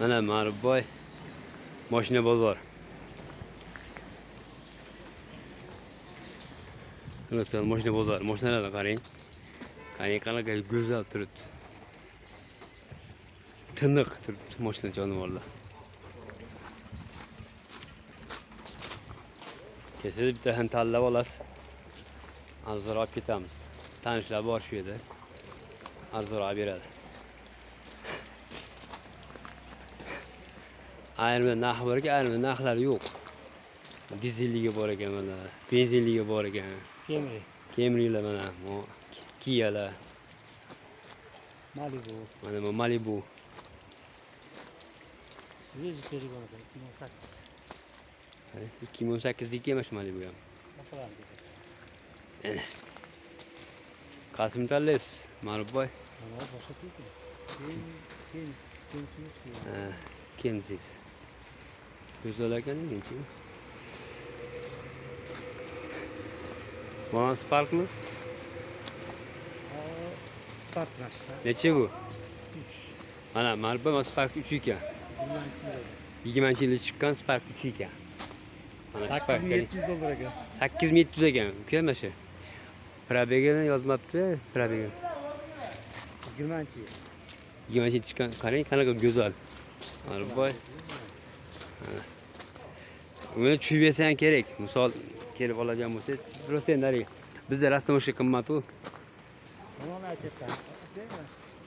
Mana Ma'rifboy mashina bozor. Do'stlar, mashina bozor. Mashinalarga qarang. Qanaqa go'zal turibdi. Tiniq turibdi mashina jonivorlar. Kelsa bittadan tanlab olasiz. Arzon olib ketamiz. Tanishlar bor shu yerda. Arzon olib beradi. Ayrimda narx bor ekan, ayrimda narxlar yo'q. Dizelligi bor ekan mana, benzinligi bor ekan. Camry'lar mana, Kia'lar. Malibu. Mana bu Malibu. Свежий перегон, 2018. 2018'deki emas Malibu ham. Ana. Qasim tanlaysiz, Ma'rifboy. Mana boshqa ekan. Ha, kimsiz? Go'zal ekan-ku. Mana Sparkmi? Spark nashta. Necha bu? 3. Mana Ma'rifboy mana Spark 3 ekan. 20-yilda chiqqan Spark 3 ekan. Mana Spark $8700 ekan. 8700 ekan. Uka mana shu. Probegini yozmabdi, probegi. 20-yil. 20-yil chiqqan. Qarang, qanaqa go'zal. Ma'rifboy. Uni tushib yesang kerak. Misol kelib oladigan bo'lsa, ro'sendaring. Bizda rastamashka qimmat-ku. Mana aytayapman.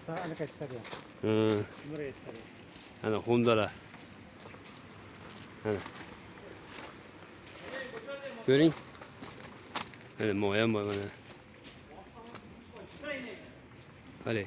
Sana anaqa chiqargan. Numaraga chiqargan. Ana Honda'lar. Ana. Ko'ring. Mana moyam bor mana. Hadi.